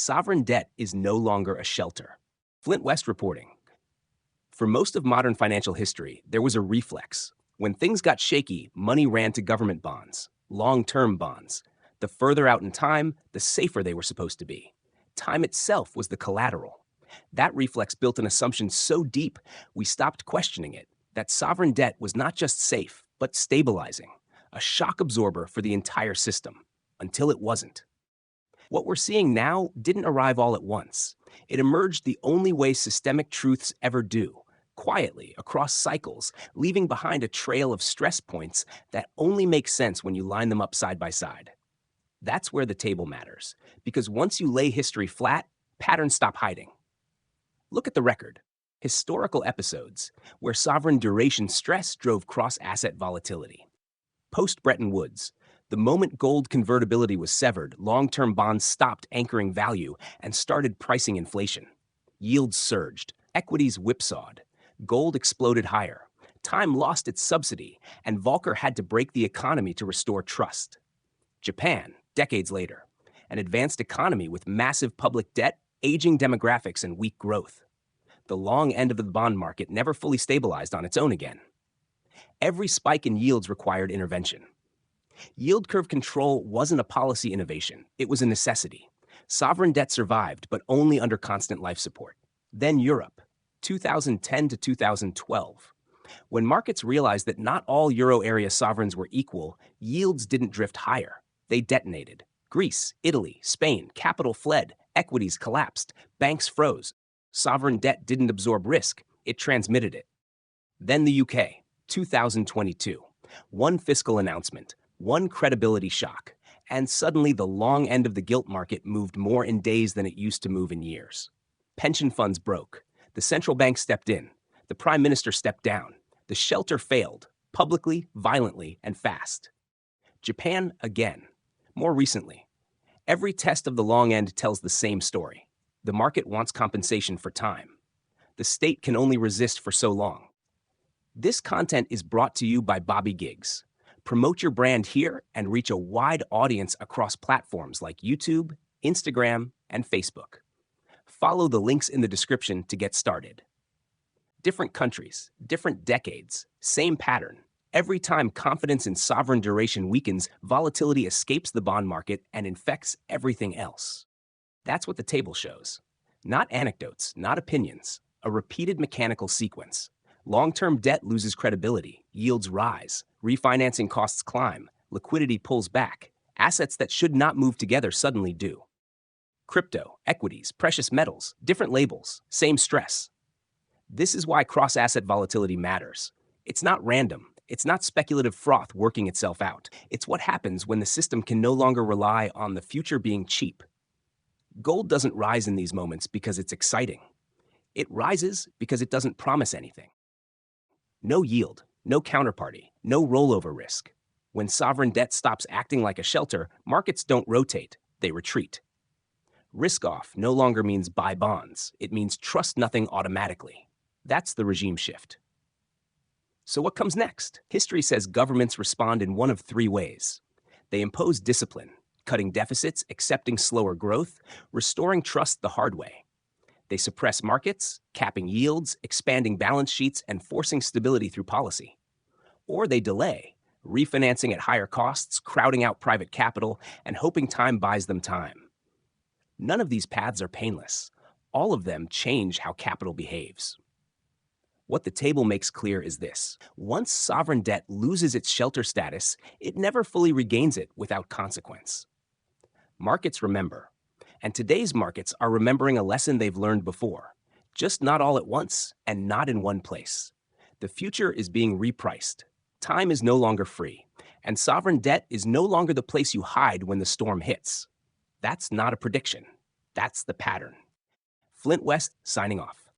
Sovereign debt is no longer a shelter. Flint West reporting. For most of modern financial history, there was a reflex. When things got shaky, money ran to government bonds, long-term bonds. The further out in time, the safer they were supposed to be. Time itself was the collateral. That reflex built an assumption so deep, we stopped questioning it, that sovereign debt was not just safe, but stabilizing, a shock absorber for the entire system, until it wasn't. What we're seeing now didn't arrive all at once. It emerged the only way systemic truths ever do, quietly, across cycles, leaving behind a trail of stress points that only make sense when you line them up side by side. That's where the table matters, because once you lay history flat, patterns stop hiding. Look at the record. Historical episodes where sovereign duration stress drove cross-asset volatility. Post-Bretton Woods, the moment gold convertibility was severed, long-term bonds stopped anchoring value and started pricing inflation. Yields surged, equities whipsawed, gold exploded higher, time lost its subsidy, and Volcker had to break the economy to restore trust. Japan, decades later, an advanced economy with massive public debt, aging demographics, and weak growth. The long end of the bond market never fully stabilized on its own again. Every spike in yields required intervention. Yield curve control wasn't a policy innovation, it was a necessity. Sovereign debt survived, but only under constant life support. Then Europe, 2010 to 2012. When markets realized that not all euro area sovereigns were equal, yields didn't drift higher. They detonated. Greece, Italy, Spain, capital fled, equities collapsed, banks froze. Sovereign debt didn't absorb risk, it transmitted it. Then the UK, 2022. One fiscal announcement, one credibility shock, and suddenly the long end of the gilt market moved more in days than it used to move in years. Pension funds broke. The central bank stepped in. The prime minister stepped down. The shelter failed, publicly, violently, and fast. Japan again. More recently. Every test of the long end tells the same story. The market wants compensation for time. The state can only resist for so long. This content is brought to you by Bobby Giggs. Promote your brand here and reach a wide audience across platforms like YouTube, Instagram, and Facebook. Follow the links in the description to get started. Different countries, different decades, same pattern. Every time confidence in sovereign duration weakens, volatility escapes the bond market and infects everything else. That's what the table shows. Not anecdotes, not opinions, a repeated mechanical sequence. Long-term debt loses credibility, yields rise, refinancing costs climb, liquidity pulls back, assets that should not move together suddenly do. Crypto, equities, precious metals, different labels, same stress. This is why cross-asset volatility matters. It's not random. It's not speculative froth working itself out. It's what happens when the system can no longer rely on the future being cheap. Gold doesn't rise in these moments because it's exciting. It rises because it doesn't promise anything. No yield, no counterparty, no rollover risk. When sovereign debt stops acting like a shelter, markets don't rotate, they retreat. Risk off no longer means buy bonds. It means trust nothing automatically. That's the regime shift. So what comes next? History says governments respond in one of three ways. They impose discipline, cutting deficits, accepting slower growth, restoring trust the hard way. They suppress markets, capping yields, expanding balance sheets, and forcing stability through policy. Or they delay, refinancing at higher costs, crowding out private capital, and hoping time buys them time. None of these paths are painless. All of them change how capital behaves. What the table makes clear is this. Once sovereign debt loses its shelter status, it never fully regains it without consequence. Markets remember. And today's markets are remembering a lesson they've learned before, just not all at once and not in one place. The future is being repriced. Time is no longer free, and sovereign debt is no longer the place you hide when the storm hits. That's not a prediction. That's the pattern. Flint West signing off.